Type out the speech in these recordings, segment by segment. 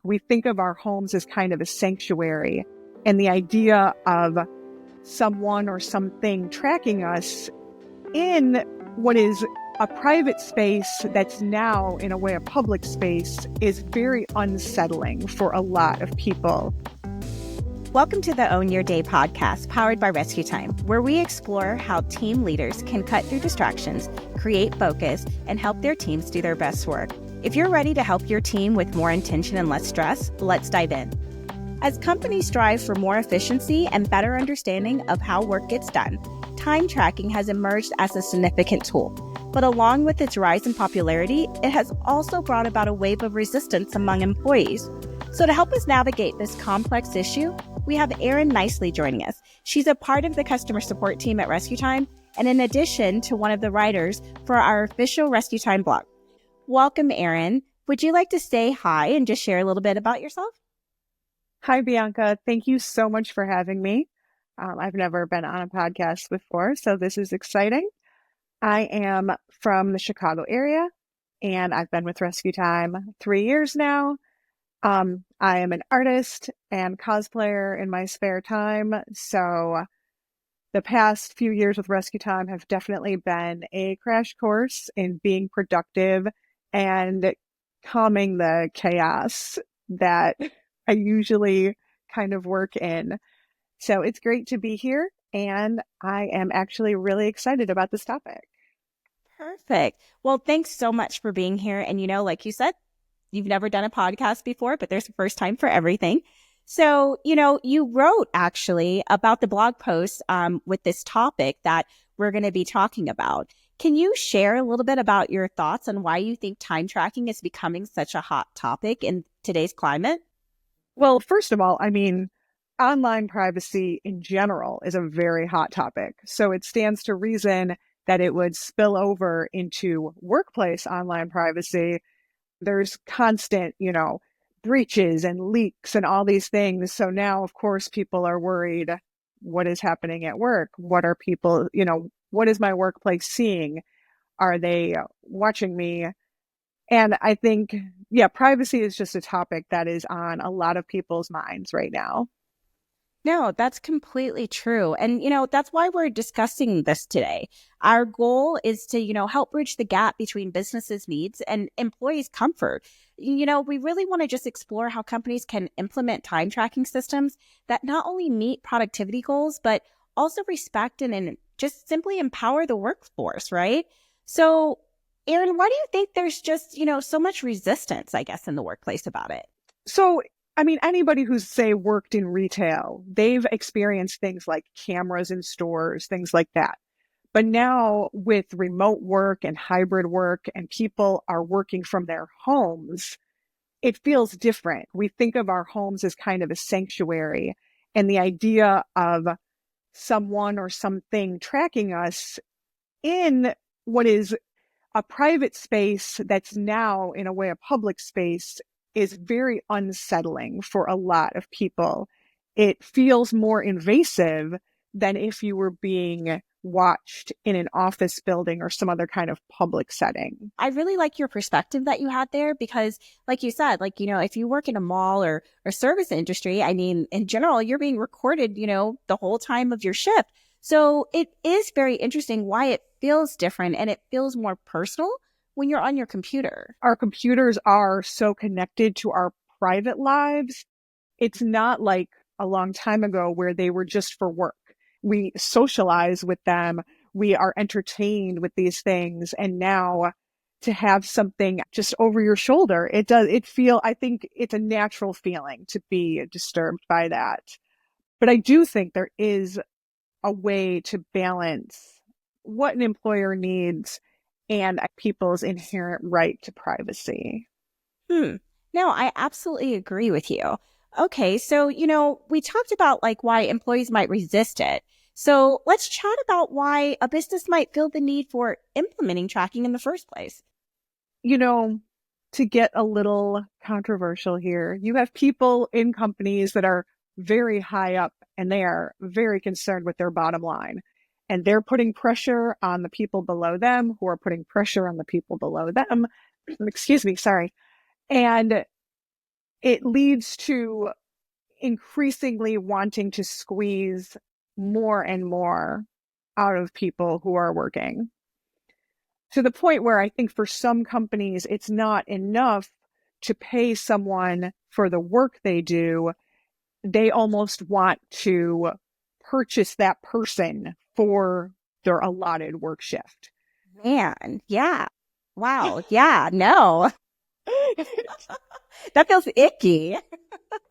We think of our homes as kind of a sanctuary, and the idea of someone or something tracking us in what is a private space that's now, in a way, a public space is very unsettling for a lot of people. Welcome to the Own Your Day podcast, powered by RescueTime, where we explore how team leaders can cut through distractions, create focus, and help their teams do their best work. If you're ready to help your team with more intention and less stress, let's dive in. As companies strive for more efficiency and better understanding of how work gets done, time tracking has emerged as a significant tool. But along with its rise in popularity, it has also brought about a wave of resistance among employees. So to help us navigate this complex issue, we have Erin Nicely joining us. She's a part of the customer support team at RescueTime, and in addition to one of the writers for our official RescueTime blog. Welcome, Erin. Would you like to say hi and just share a little bit about yourself? Hi, Bianca. Thank you so much for having me. I've never been on a podcast before, so this is exciting. I am from the Chicago area, and I've been with RescueTime 3 years now. I am an artist and cosplayer in my spare time, so the past few years with RescueTime have definitely been a crash course in being productive and calming the chaos that I usually kind of work in. So it's great to be here, and I am actually really excited about this topic. Perfect. Well, thanks so much for being here. And, like you said, you've never done a podcast before, but there's a first time for everything. So, you wrote actually about the blog post with this topic that we're going to be talking about. Can you share a little bit about your thoughts on why you think time tracking is becoming such a hot topic in today's climate? Well, first of all, online privacy in general is a very hot topic. So it stands to reason that it would spill over into workplace online privacy. There's constant, breaches and leaks and all these things. So now, of course, people are worried, what is happening at work? What are people, what is my workplace seeing? Are they watching me? And I think, privacy is just a topic that is on a lot of people's minds right now. No, that's completely true. And, that's why we're discussing this today. Our goal is to, help bridge the gap between businesses' needs and employees' comfort. We really want to just explore how companies can implement time tracking systems that not only meet productivity goals, but also respect and just simply empower the workforce, right? So, Erin, why do you think there's just, so much resistance, I guess, in the workplace about it? So, anybody who's, say, worked in retail, they've experienced things like cameras in stores, things like that. But now with remote work and hybrid work and people are working from their homes, it feels different. We think of our homes as kind of a sanctuary, and the idea of someone or something tracking us in what is a private space that's now, in a way, a public space is very unsettling for a lot of people. It feels more invasive than if you were being watched in an office building or some other kind of public setting. I really like your perspective that you had there because, like you said, if you work in a mall or service industry, in general, you're being recorded, the whole time of your shift. So it is very interesting why it feels different and it feels more personal when you're on your computer. Our computers are so connected to our private lives. It's not like a long time ago where they were just for work. We socialize with them. We are entertained with these things. And now to have something just over your shoulder, I think it's a natural feeling to be disturbed by that. But I do think there is a way to balance what an employer needs and people's inherent right to privacy. No, I absolutely agree with you. Okay, so, we talked about why employees might resist it. So let's chat about why a business might feel the need for implementing tracking in the first place. To get a little controversial here, you have people in companies that are very high up and they are very concerned with their bottom line. And they're putting pressure on the people below them who are putting pressure on the people below them. Excuse me, sorry. And it leads to increasingly wanting to squeeze more and more out of people who are working, to the point where I think for some companies, it's not enough to pay someone for the work they do. They almost want to purchase that person for their allotted work shift. Man, yeah. Wow. Yeah, no. That feels icky.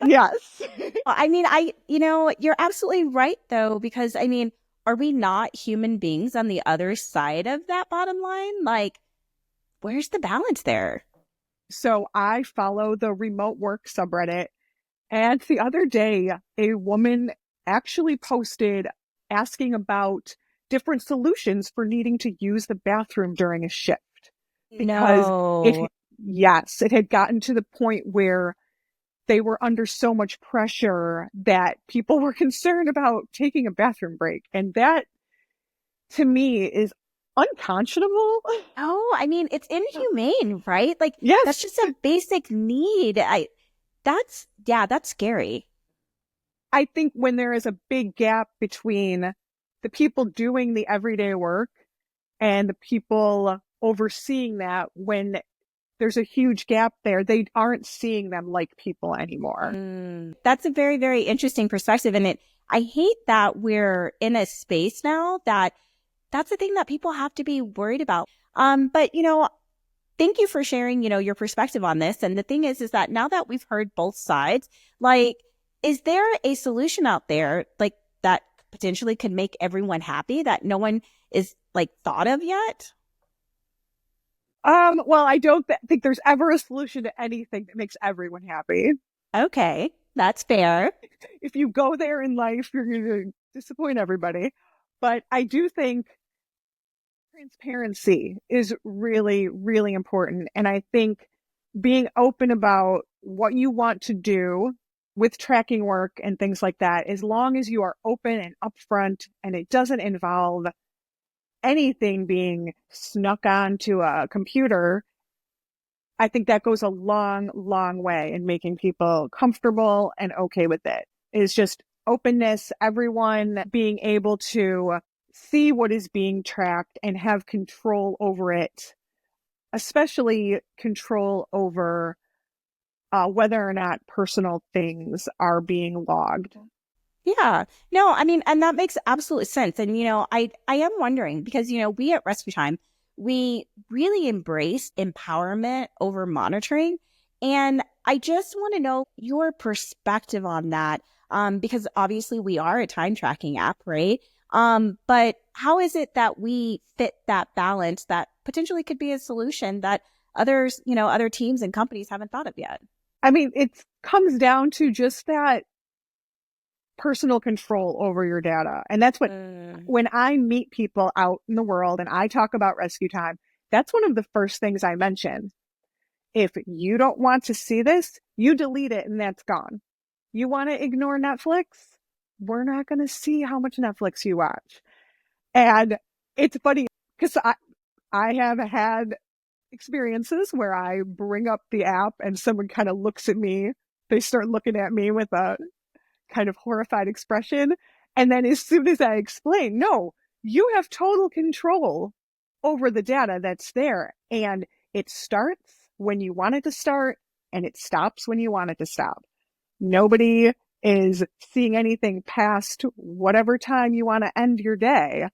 Yes. I mean, you're absolutely right though, because I mean, are we not human beings on the other side of that bottom line? Like, where's the balance there? So I follow the remote work subreddit. And the other day, a woman actually posted asking about different solutions for needing to use the bathroom during a shift. Because No. yes, it had gotten to the point where they were under so much pressure that people were concerned about taking a bathroom break. And that to me is unconscionable. No, I mean, it's inhumane, right? Like, that's Yes. just a basic need. Yeah, that's scary. I think when there is a big gap between the people doing the everyday work and the people overseeing that, when there's a huge gap there, they aren't seeing them like people anymore. That's a very, very interesting perspective. And I hate that we're in a space now that's the thing that people have to be worried about. But thank you for sharing, your perspective on this. And the thing is that now that we've heard both sides, like, is there a solution out there like that potentially could make everyone happy that no one is like thought of yet? Well, I don't think there's ever a solution to anything that makes everyone happy. Okay, that's fair. If you go there in life, you're going to disappoint everybody. But I do think transparency is really, really important. And I think being open about what you want to do with tracking work and things like that, as long as you are open and upfront and it doesn't involve anything being snuck onto a computer, I think that goes a long, long way in making people comfortable and okay with it. It's just openness, everyone being able to see what is being tracked and have control over it, especially control over whether or not personal things are being logged. Yeah. No, I mean, and that makes absolute sense. And, I am wondering because, we at Rescue Time, we really embrace empowerment over monitoring. And I just want to know your perspective on that. Because obviously we are a time tracking app, right? But how is it that we fit that balance that potentially could be a solution that others, other teams and companies haven't thought of yet? I mean, it comes down to just that personal control over your data. And that's what, when I meet people out in the world and I talk about Rescue Time, that's one of the first things I mention. If you don't want to see this, you delete it and that's gone. You want to ignore Netflix? We're not going to see how much Netflix you watch. And it's funny because I have had experiences where I bring up the app and someone kind of looks at me. They start looking at me with a kind of horrified expression. And then as soon as I explain, no, you have total control over the data that's there. And it starts when you want it to start and it stops when you want it to stop. Nobody is seeing anything past whatever time you want to end your day.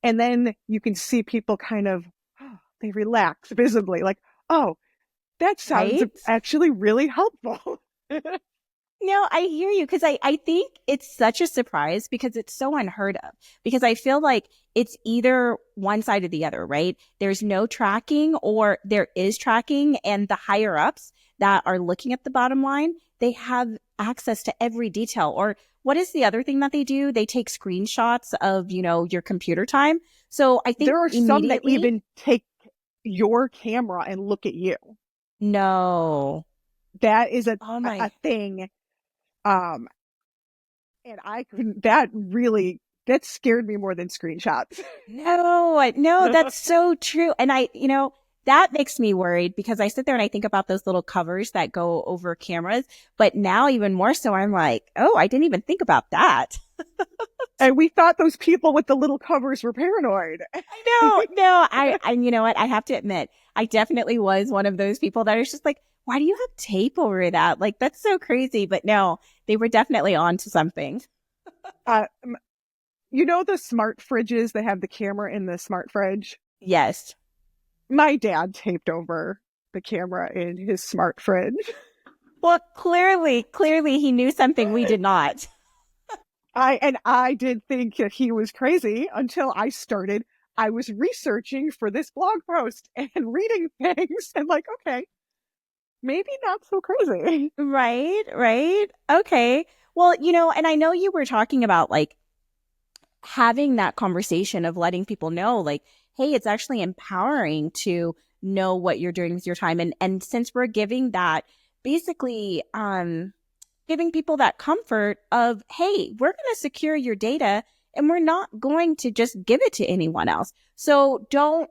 And then you can see people kind of, they relax visibly, like, oh, that sounds Right? actually really helpful. No, I hear you because I think it's such a surprise because it's so unheard of. Because I feel like it's either one side or the other, right? There's no tracking or there is tracking, and the higher ups that are looking at the bottom line, they have access to every detail. Or what is the other thing that they do? They take screenshots of, your computer time. So I think There are some that immediately, even take your camera and look at you. no. That is Oh a my. thing. Um, and I couldn't, that scared me more than screenshots. No, no, that's so true. And that makes me worried because I sit there and I think about those little covers that go over cameras. But now even more so, I'm like, oh, I didn't even think about that. And we thought those people with the little covers were paranoid. I know. No, I, you know what? I have to admit, I definitely was one of those people that is just like, why do you have tape over that? Like, that's so crazy. But no, they were definitely on to something. Uh, you know the smart fridges that have the camera in the smart fridge? Yes. My dad taped over the camera in his smart fridge. Well, clearly he knew something we did not. I did think that he was crazy until I was researching for this blog post and reading things and like, okay, maybe not so crazy. Right, right. Okay. Well, and I know you were talking about like having that conversation of letting people know, like, hey, it's actually empowering to know what you're doing with your time. And since we're giving that basically giving people that comfort of, hey, we're going to secure your data and we're not going to just give it to anyone else. So don't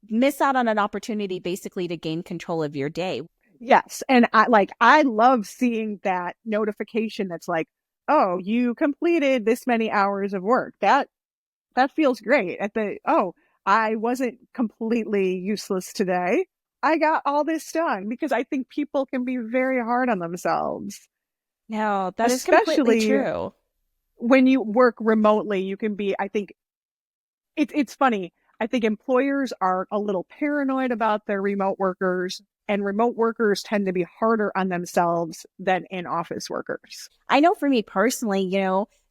miss out on an opportunity basically to gain control of your day. Yes. And I love seeing that notification that's like, oh, you completed this many hours of work. That feels great. I wasn't completely useless today. I got all this done because I think people can be very hard on themselves, No, that is completely especially true. when you work remotely. You can be, I think it's funny. I think employers are a little paranoid about their remote workers, and remote workers tend to be harder on themselves than in office workers. I know for me personally,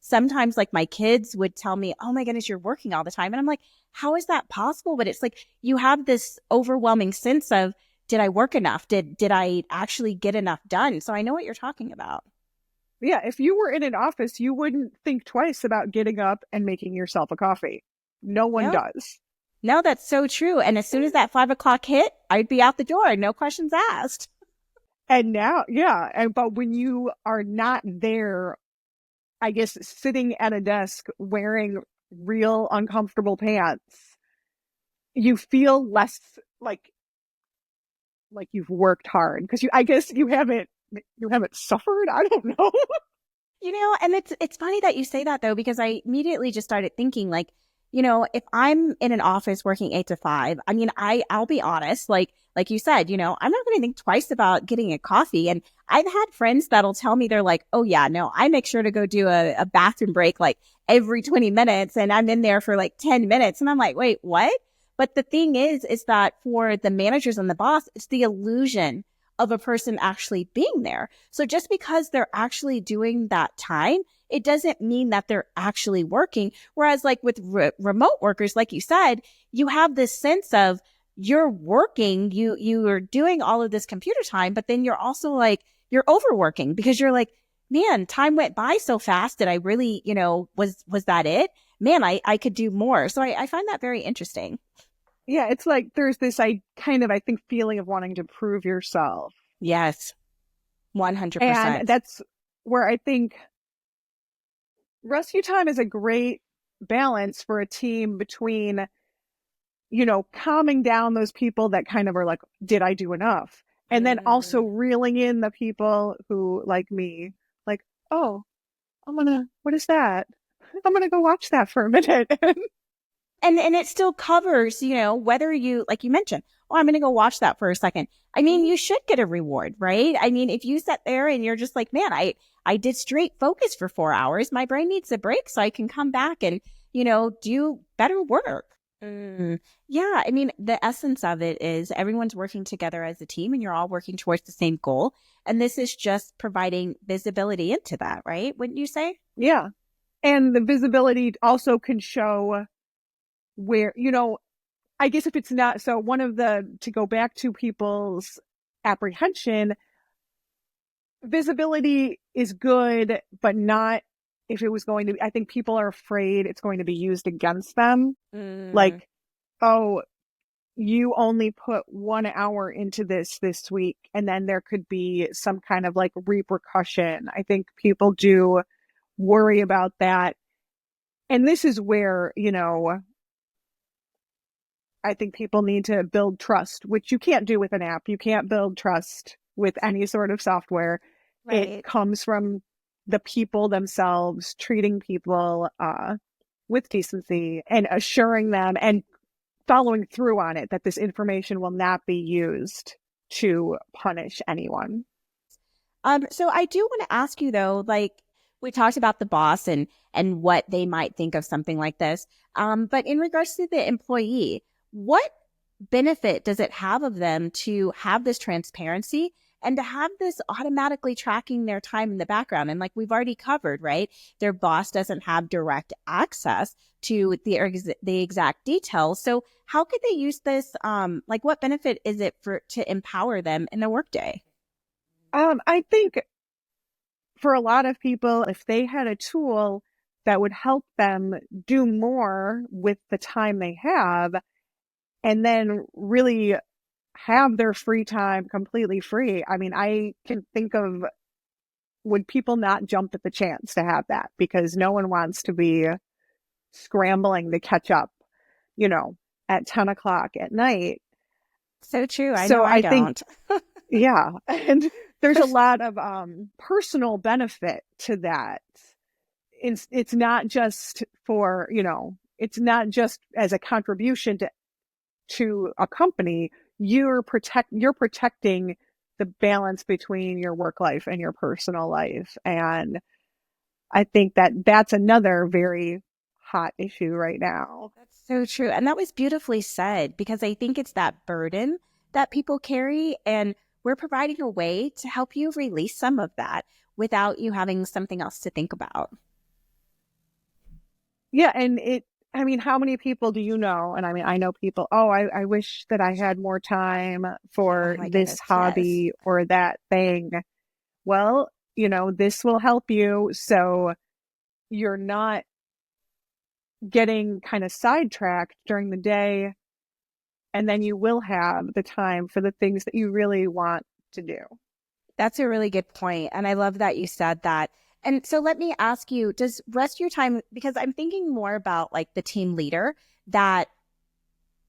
sometimes like my kids would tell me, oh my goodness, you're working all the time. And I'm like, how is that possible? But it's like you have this overwhelming sense of, did I work enough? Did I actually get enough done? So I know what you're talking about. Yeah, if you were in an office, you wouldn't think twice about getting up and making yourself a coffee. No one Yeah. does. No, that's so true. And as soon as that 5 o'clock hit, I'd be out the door. No questions asked. And now, yeah, but when you are not there, I guess sitting at a desk wearing real uncomfortable pants, you feel less like you've worked hard because I guess you haven't suffered. I don't know. And it's funny that you say that though, because I immediately just started thinking like, if I'm in an office working 8 to 5, I mean, I'll be honest, like you said, I'm not going to think twice about getting a coffee. And I've had friends that'll tell me they're like, oh yeah, no, I make sure to go do a bathroom break like every 20 minutes and I'm in there for like 10 minutes. And I'm like, wait, what? But the thing is that for the managers and the boss, it's the illusion of a person actually being there. So just because they're actually doing that time, it doesn't mean that they're actually working. Whereas like with remote workers, like you said, you have this sense of you're working, you are doing all of this computer time, but then you're also like, you're overworking because you're like, man, time went by so fast. Did I really, was that it? Man, I could do more. So I find that very interesting. Yeah, it's like there's this I think feeling of wanting to prove yourself. Yes, And 100%. that's where I think rescue time is a great balance for a team between, calming down those people that kind of are like, did I do enough? And then also Mm. reeling in the people who, like me, like, oh, what is that? I'm going to go watch that for a minute. And it still covers, whether you, like you mentioned, oh, I'm going to go watch that for a second. I mean, you should get a reward, right? I mean, if you sit there and you're just like, man, I did straight focus for 4 hours. My brain needs a break so I can come back and, do better work. Mm. Yeah. I mean, the essence of it is everyone's working together as a team and you're all working towards the same goal. And this is just providing visibility into that, right? Wouldn't you say? Yeah. And the visibility also can show where, I guess if it's not, so to go back to people's apprehension, visibility is good, but not if it was going to, I think people are afraid it's going to be used against them. Mm. Like, oh, you only put 1 hour into this week, and then there could be some kind of like repercussion. I think people do worry about that. And this is where, I think people need to build trust, which you can't do with an app. You can't build trust with any sort of software. It Right. comes from the people themselves treating people with decency and assuring them and following through on it that this information will not be used to punish anyone. So I do want to ask you though, like we talked about the boss and what they might think of something like this. But in regards to the employee, what benefit does it have of them to have this transparency and to have this automatically tracking their time in the background? And like we've already covered, right? Their boss doesn't have direct access to the exact details. So how could they use this? Like what benefit is it for to empower them in a workday? I think for a lot of people, if they had a tool that would help them do more with the time they have, and then really have their free time completely free. I mean, I can think of, would people not jump at the chance to have that because no one wants to be scrambling to catch up, you know, at 10 o'clock at night. So true. I know So I I think, don't. yeah, and there's a lot of personal benefit to that. It's not just for, it's not just as a contribution to a company. You're protecting the balance between your work life and your personal life. And I think that that's another very hot issue right now. That's so true. And that was beautifully said because I think it's that burden that people carry. And we're providing a way to help you release some of that without you having something else to think about. Yeah. And I mean, how many people do you know? And I mean, I know people, oh, I wish that I had more time Oh for my this goodness. Yes. hobby or that thing. Well, this will help you. So you're not getting kind of sidetracked during the day. And then you will have the time for the things that you really want to do. That's a really good point. And I love that you said that. And so let me ask you, does rest your time, because I'm thinking more about like the team leader that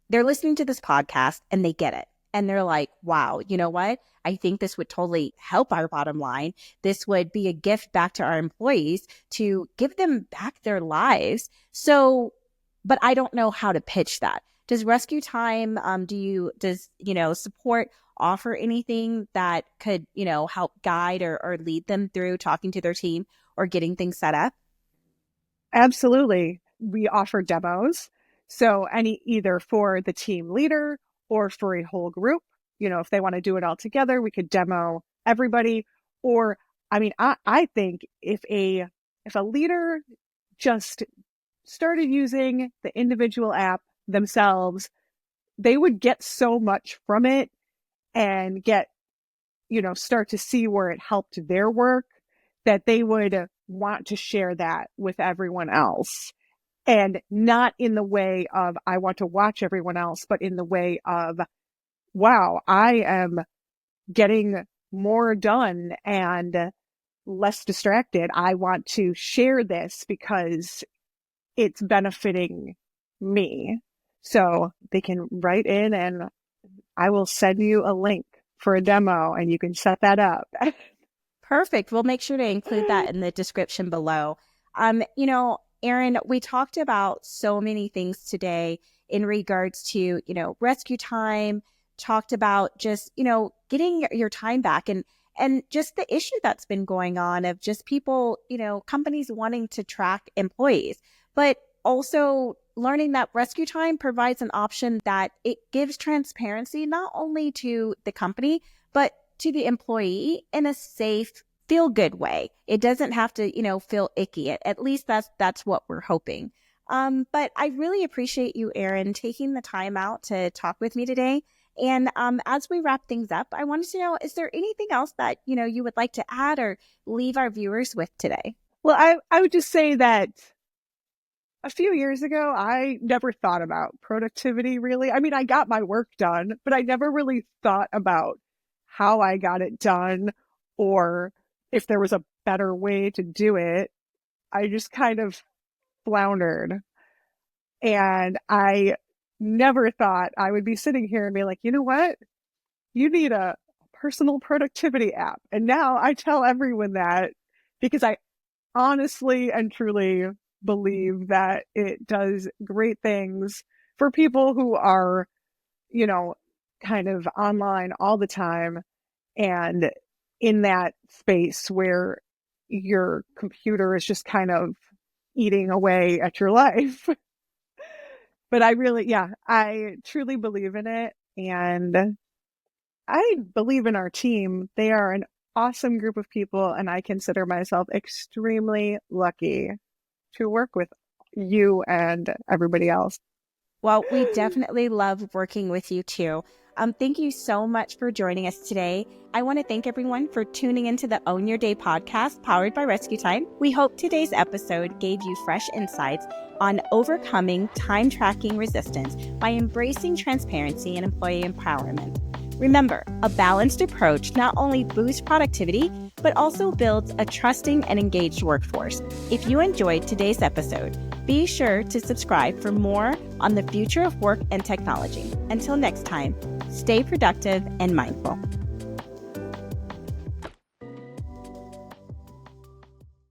they're listening to this podcast and they get it. And they're like, wow, you know what? I think this would totally help our bottom line. This would be a gift back to our employees to give them back their lives. So, but I don't know how to pitch that. Does Rescue Time, support offer anything that could, help guide or lead them through talking to their team or getting things set up? Absolutely. We offer demos. So either for the team leader or for a whole group, if they want to do it all together, we could demo everybody. Or, I mean, I think if a leader just started using the individual app themselves, they would get so much from it and start to see where it helped their work that they would want to share that with everyone else. And not in the way of, I want to watch everyone else, but in the way of, wow, I am getting more done and less distracted. I want to share this because it's benefiting me. So they can write in and I will send you a link for a demo and you can set that up. Perfect. We'll make sure to include that in the description below. Erin, we talked about so many things today in regards to, rescue time, talked about just, getting your time back and just the issue that's been going on of just people, companies wanting to track employees, but also learning that rescue time provides an option that it gives transparency not only to the company, but to the employee in a safe, feel good way. It doesn't have to, feel icky. At least that's what we're hoping. But I really appreciate you, Erin, taking the time out to talk with me today. And as we wrap things up, I wanted to know, is there anything else that, you would like to add or leave our viewers with today? Well, I would just say that a few years ago, I never thought about productivity really. I mean, I got my work done, but I never really thought about how I got it done or if there was a better way to do it. I just kind of floundered. And I never thought I would be sitting here and be like, you know what? You need a personal productivity app. And now I tell everyone that because I honestly and truly believe that it does great things for people who are, you know, kind of online all the time and in that space where your computer is just kind of eating away at your life. But I truly believe in it. And I believe in our team. They are an awesome group of people, and I consider myself extremely lucky to work with you and everybody else. Well, we definitely love working with you too. Thank you so much for joining us today. I want to thank everyone for tuning into the Own Your Day podcast powered by RescueTime. We hope today's episode gave you fresh insights on overcoming time tracking resistance by embracing transparency and employee empowerment. Remember, a balanced approach not only boosts productivity, but also builds a trusting and engaged workforce. If you enjoyed today's episode, be sure to subscribe for more on the future of work and technology. Until next time, stay productive and mindful.